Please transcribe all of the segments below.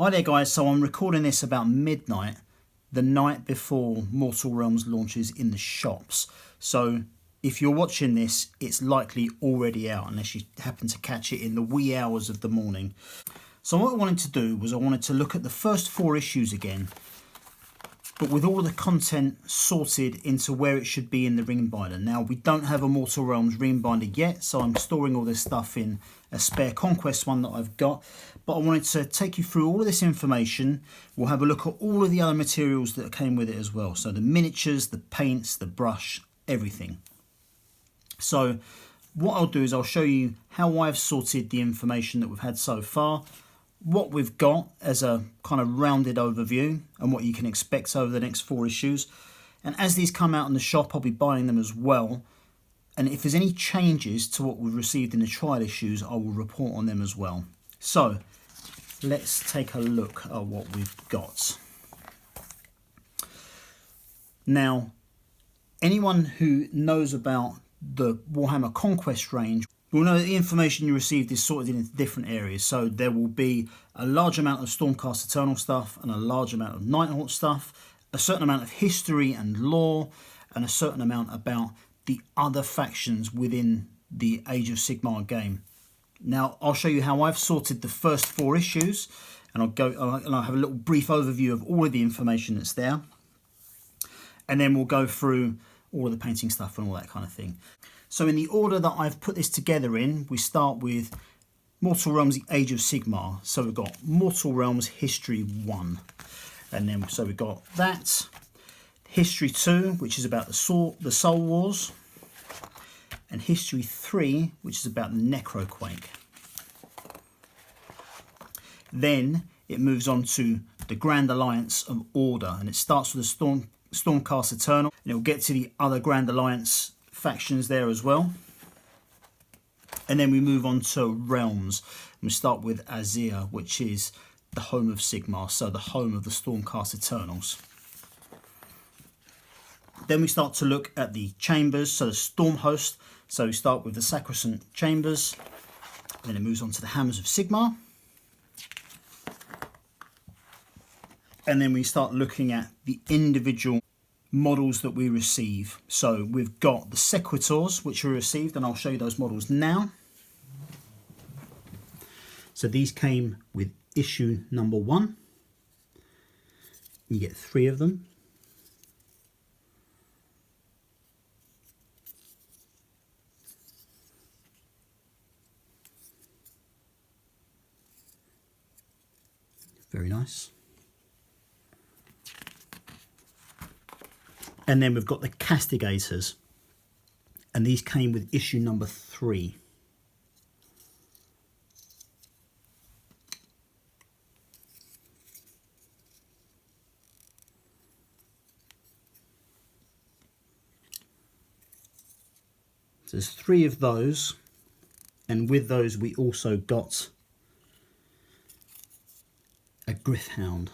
Hi there guys, so I'm recording this about midnight, the night before Mortal Realms launches in the shops. So if you're watching this, it's likely already out unless you happen to catch it in the wee hours of the morning. So what I wanted to do was I wanted to look at the first 4 issues again, but with all the content sorted into where it should be in the ring binder. Now, we don't have a Mortal Realms ring binder yet, so I'm storing all this stuff in a spare Conquest one that I've got. But I wanted to take you through all of this information. We'll have a look at all of the other materials that came with it as well. So the miniatures, the paints, the brush, everything. So what I'll do is I'll show you how I've sorted the information that we've had so far, what we've got as a kind of rounded overview and what you can expect over the next 4 issues. And as these come out in the shop, I'll be buying them as well. And if there's any changes to what we've received in the trial issues, I will report on them as well. So let's take a look at what we've got. Now, anyone who knows about the Warhammer Conquest range will know that the information you received is sorted into different areas. So there will be a large amount of Stormcast Eternal stuff and a large amount of Nighthawk stuff, a certain amount of history and lore, and a certain amount about the other factions within the Age of Sigmar game. Now, I'll show you how I've sorted the first 4 issues, and I'll have a little brief overview of all of the information that's there. And then we'll go through all of the painting stuff and all that kind of thing. So in the order that I've put this together in, we start with Mortal Realms, the Age of Sigmar. So we've got Mortal Realms History 1. And then, so we've got that. History 2, which is about the Soul Wars. And History 3, which is about the Necroquake. Then it moves on to the Grand Alliance of Order. And it starts with the Stormcast Eternal. And it will get to the other Grand Alliance factions there as well. And then we move on to Realms. And we start with Azyr, which is the home of Sigmar, so the home of the Stormcast Eternals. Then we start to look at the chambers, so the Stormhost. So we start with the Sacrosanct Chambers. Then it moves on to the Hammers of Sigmar. And then we start looking at the individual models that we receive. So we've got the Sequitors, which we received, and I'll show you those models now. So these came with issue number 1. You get 3 of them. Very nice. And then we've got the Castigators, and these came with issue number 3. So there's 3 of those, and with those we also got a Gryph-hound.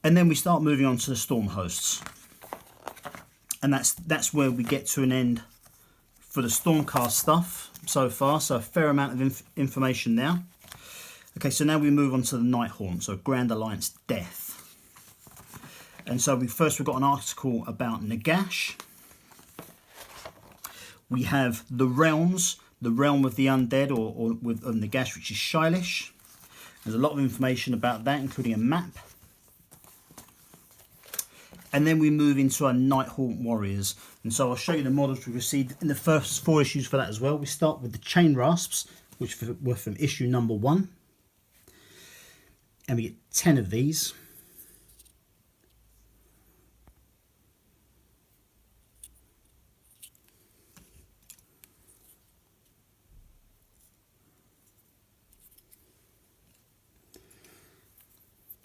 And then we start moving on to the Stormhosts. And that's where we get to an end for the Stormcast stuff so far. So a fair amount of information now. Okay, so now we move on to the Nighthaunt, so Grand Alliance Death. And so we've got an article about Nagash. We have the Realms, the Realm of the Undead, of Nagash, which is Shyllish. There's a lot of information about that, including a map. And then we move into our Nighthaunt Warriors. And so I'll show you the models we received in the first 4 issues for that as well. We start with the Chain Rasps, which were from issue number 1. And we get 10 of these.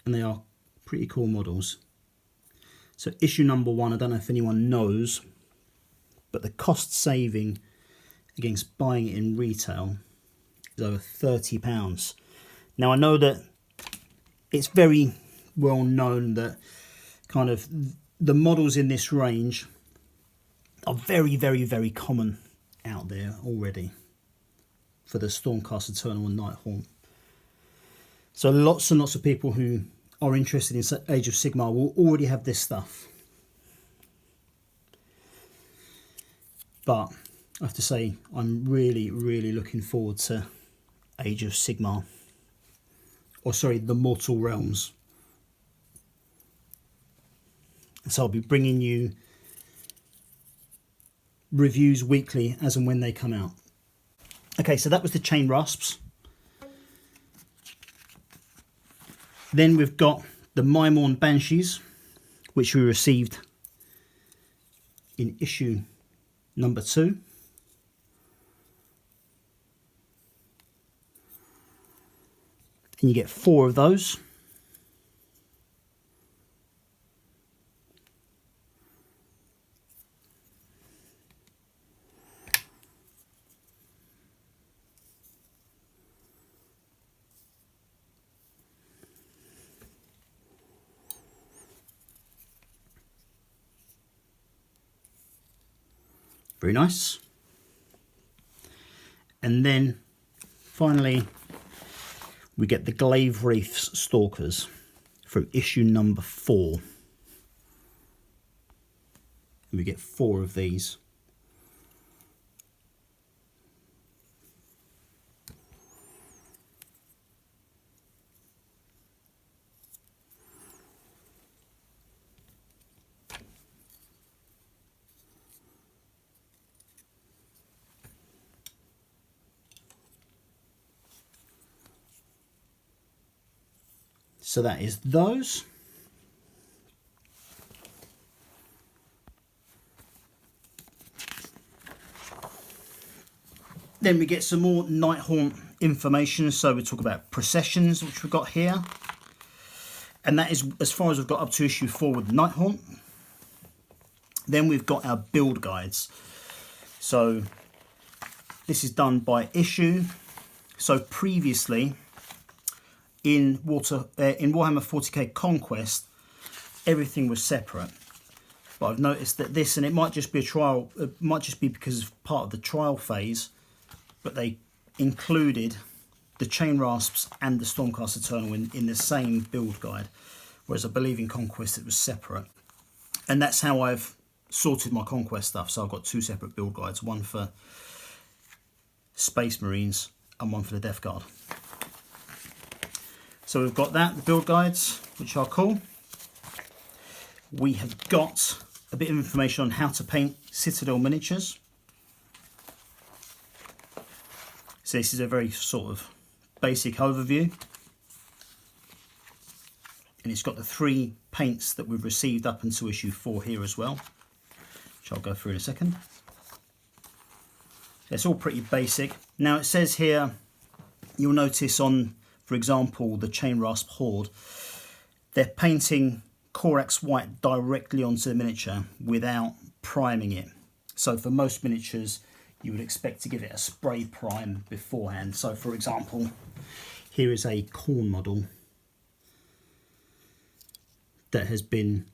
And they are pretty cool models. So issue number 1, I don't know if anyone knows, but the cost saving against buying it in retail is over £30. Now I know that it's very well known that kind of the models in this range are very, very, very common out there already for the Stormcast Eternal and Nighthaunt. So lots and lots of people who are interested in Age of Sigmar will already have this stuff. But I have to say, I'm really, really looking forward to Age of Sigmar. Or sorry, the Mortal Realms. So I'll be bringing you reviews weekly as and when they come out. Okay, so that was the Chain Rasps. Then we've got the Maimorn Banshees, which we received in issue number 2. And you get 4 of those. Very nice. And then finally we get the Glaive Wraiths Stalkers from issue number 4. And we get 4 of these. So that is those. Then we get some more Nighthaunt information. So we talk about processions, which we've got here. And that is as far as we've got up to issue 4 with Nighthaunt. Then we've got our build guides. So this is done by issue. So previously, in Warhammer 40k Conquest, everything was separate. But I've noticed that this, and it might just be a trial, it might just be because of part of the trial phase, but they included the Chain Rasps and the Stormcast Eternal in the same build guide, whereas I believe in Conquest it was separate. And that's how I've sorted my Conquest stuff. So I've got 2 separate build guides, one for Space Marines and one for the Death Guard. So we've got that, the build guides, which are cool. We have got a bit of information on how to paint Citadel miniatures. So this is a very sort of basic overview. And it's got the 3 paints that we've received up until issue 4 here as well, which I'll go through in a second. So it's all pretty basic. Now it says here, you'll notice on, for example, the Chain Rasp Horde, they're painting Corax White directly onto the miniature without priming it. So for most miniatures, you would expect to give it a spray prime beforehand. So for example, here is a Khorne model that has been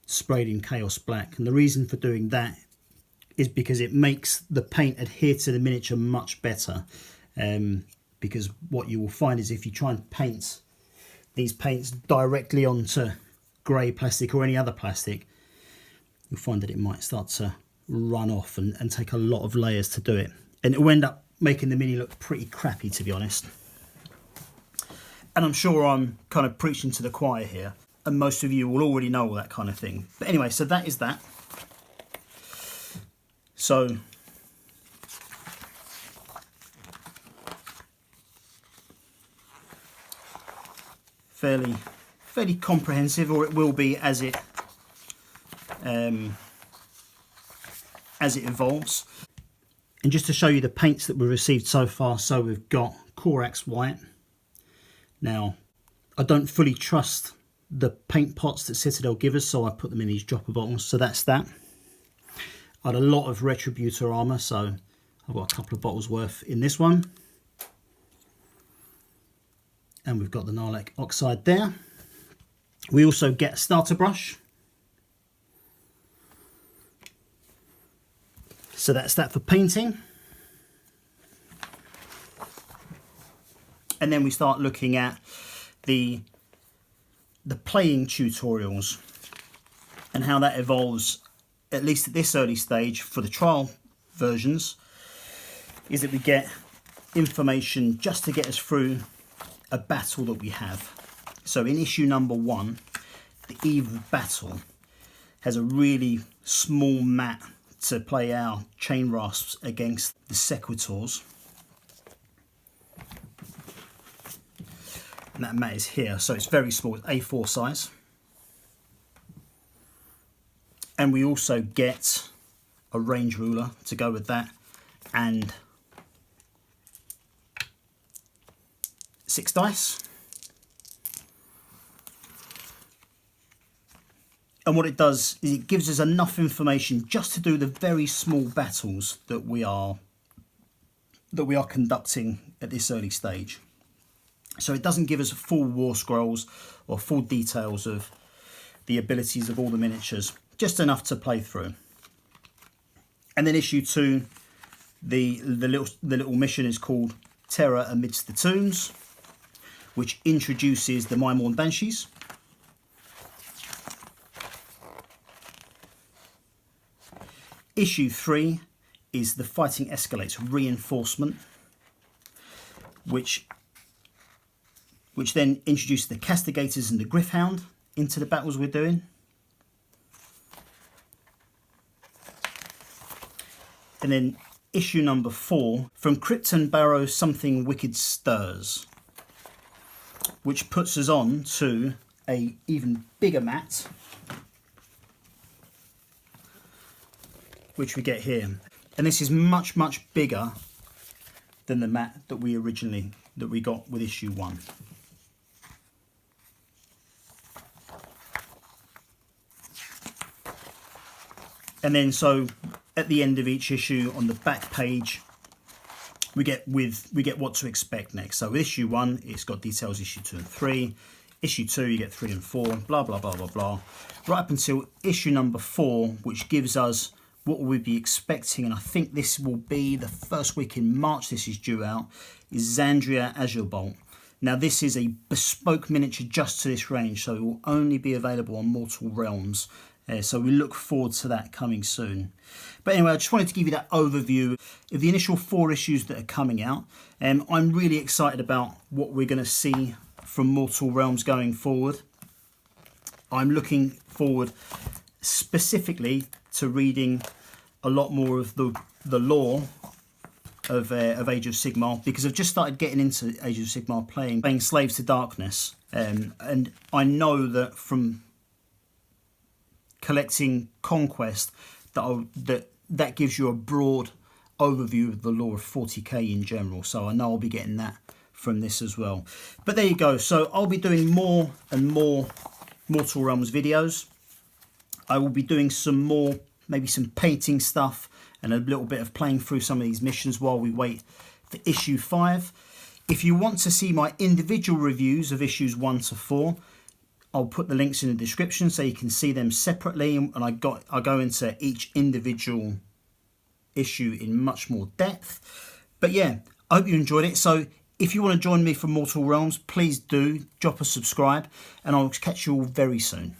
sprayed in Chaos Black. And the reason for doing that is because it makes the paint adhere to the miniature much better. Because what you will find is if you try and paint these paints directly onto grey plastic or any other plastic, you'll find that it might start to run off and take a lot of layers to do it. And it will end up making the mini look pretty crappy, to be honest. And I'm sure I'm kind of preaching to the choir here, and most of you will already know all that kind of thing. But anyway, so that is that. So fairly comprehensive, or it will be as it evolves. And just to show you the paints that we've received so far, so we've got Corax White. Now, I don't fully trust the paint pots that Citadel give us, so I put them in these dropper bottles. So that's that. I had a lot of Retributor armour, so I've got a couple of bottles worth in this one. And we've got the Narlek Oxide there. We also get a starter brush. So that's that for painting. And then we start looking at the playing tutorials and how that evolves, at least at this early stage for the trial versions, is that we get information just to get us through a battle that we have. So in issue number 1, the Eve of Battle has a really small mat to play our chain rasps against the sequitors. And that mat is here, so it's very small, it's A4 size. And we also get a range ruler to go with that, and 6 dice. And what it does is it gives us enough information just to do the very small battles that we are conducting at this early stage. So it doesn't give us full war scrolls or full details of the abilities of all the miniatures, just enough to play through. And then issue 2, the little mission is called Terror Amidst the Tombs, which introduces the Maimorn Banshees. Issue 3 is the Fighting Escalates Reinforcement, which then introduces the Castigators and the Gryph-hound into the battles we're doing. And then issue number 4, From Krypton Barrow Something Wicked Stirs, which puts us on to a even bigger mat, which we get here. And this is much, much bigger than the mat that we got with issue 1. And then so at the end of each issue on the back page, we get what to expect next. So with issue 1, it's got details issue 2 and 3. Issue 2, you get 3 and 4, blah, blah, blah, blah, blah. Right up until issue number 4, which gives us what we'll be expecting, and I think this will be the first week in March this is due out, is Xandria Azure Bolt. Now this is a bespoke miniature just to this range, so it will only be available on Mortal Realms. So we look forward to that coming soon. But anyway, I just wanted to give you that overview of the initial 4 issues that are coming out. I'm really excited about what we're going to see from Mortal Realms going forward. I'm looking forward specifically to reading a lot more of the lore of Age of Sigmar, because I've just started getting into Age of Sigmar playing Slaves to Darkness, and I know from collecting Conquest that gives you a broad overview of the lore of 40k in general, so I know I'll be getting that from this as well. But there you go, so I'll be doing more and more Mortal Realms videos. I will be doing some more, maybe some painting stuff and a little bit of playing through some of these missions while we wait for issue 5. If you want to see my individual reviews of issues 1 to 4, I'll put the links in the description so you can see them separately, and I go into each individual issue in much more depth. But yeah, I hope you enjoyed it. So if you want to join me for Mortal Realms, please do drop a subscribe, and I'll catch you all very soon.